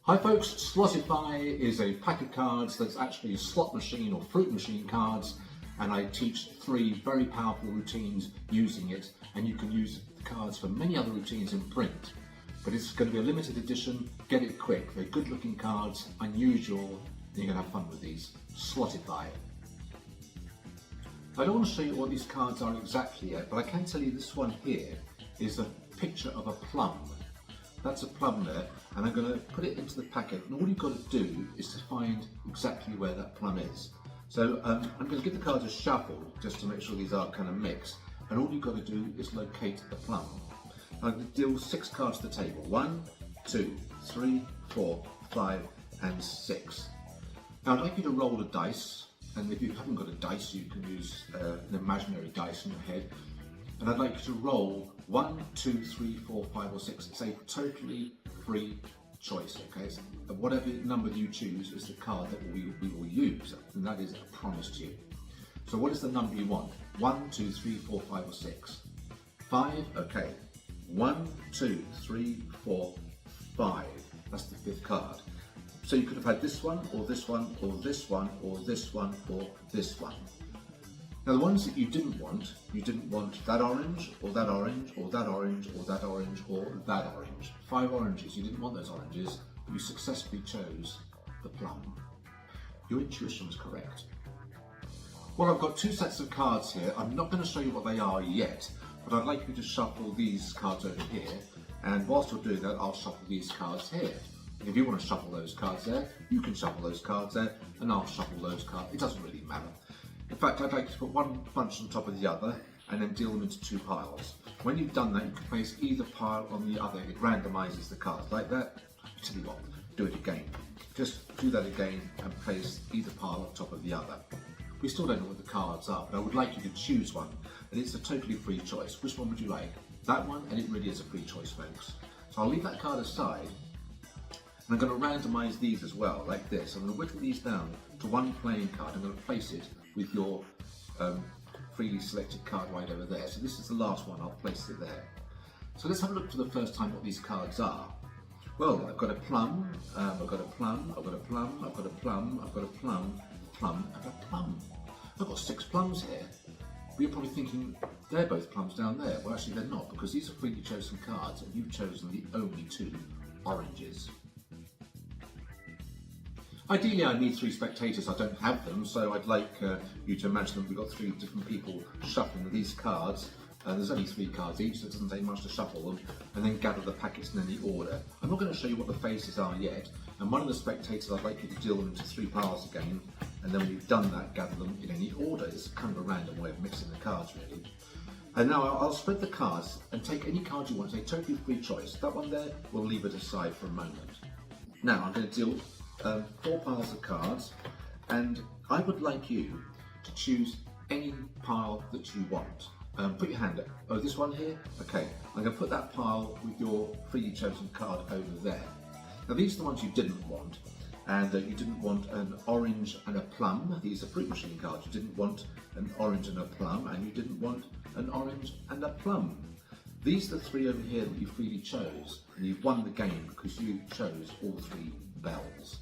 Hi folks, Slotify is a pack of cards that's actually a slot machine or fruit machine cards, and I teach 3 very powerful routines using it, and you can use the cards for many other routines in print. But it's going to be a limited edition, get it quick. They're good looking cards, unusual, and you're going to have fun with these. Slotify. I don't want to show you what these cards are exactly yet, but I can tell you this one here is a picture of a plum. That's a plum there, and I'm going to put it into the packet, and all you've got to do is to find exactly where that plum is. So I'm going to give the cards a shuffle just to make sure these are kind of mixed, and all you've got to do is locate the plum. I'm going to deal 6 cards to the table. 1, 2, 3, 4, 5 and 6. Now I'd like you to roll a dice, and if you haven't got a dice you can use an imaginary dice in your head. And I'd like you to roll 1, 2, 3, 4, 5 or 6. It's a totally free choice, okay? So whatever number you choose is the card that we will use, and that is a promise to you. So what is the number you want? 1, 2, 3, 4, 5 or 6? 5, okay. 1, 2, 3, 4, 5. That's the 5th card. So you could have had this one, or this one, or this one, or this one, or this one. Now the ones that you didn't want that orange, or that orange, or that orange, or that orange, or that orange. 5 oranges, you didn't want those oranges, but you successfully chose the plum. Your intuition was correct. Well, I've got 2 sets of cards here. I'm not going to show you what they are yet, but I'd like you to shuffle these cards over here, and whilst you're doing that, I'll shuffle these cards here. If you want to shuffle those cards there, you can shuffle those cards there, and I'll shuffle those cards. It doesn't really matter. In fact, I'd like you to put one bunch on top of the other and then deal them into 2 piles. When you've done that, you can place either pile on the other. It randomises the cards like that. I tell you what, do it again. Just do that again and place either pile on top of the other. We still don't know what the cards are, but I would like you to choose one, and it's a totally free choice. Which one would you like? That one, and it really is a free choice, folks. So I'll leave that card aside, and I'm going to randomise these as well, like this. I'm going to whittle these down to 1 playing card. I'm going to place it with your freely selected card right over there. So this is the last one, I'll place it there. So let's have a look for the first time what these cards are. Well, I've got a plum, I've got a plum, I've got a plum, I've got a plum, I've got a plum, plum, and a plum. I've got 6 plums here. But you're probably thinking, they're both plums down there. Well, actually they're not, because these are freely chosen cards, and you've chosen the only 2 oranges. Ideally I need 3 spectators, I don't have them, so I'd like you to imagine that we've got 3 different people shuffling these cards. There's only 3 cards each, so it doesn't take much to shuffle them, and then gather the packets in any order. I'm not going to show you what the faces are yet, and one of the spectators I'd like you to deal them into 3 piles again, and then when you've done that, gather them in any order. It's kind of a random way of mixing the cards really. And now I'll spread the cards and take any card you want, it's a totally free choice. That one there, we'll leave it aside for a moment. Now I'm going to deal 4 piles of cards, and I would like you to choose any pile that you want. Put your hand up. Oh, this one here? Okay, I'm going to put that pile with your freely chosen card over there. Now these are the ones you didn't want, and you didn't want an orange and a plum. These are fruit machine cards. You didn't want an orange and a plum, and you didn't want an orange and a plum. These are the 3 over here that you freely chose, and you've won the game because you chose all 3 bells.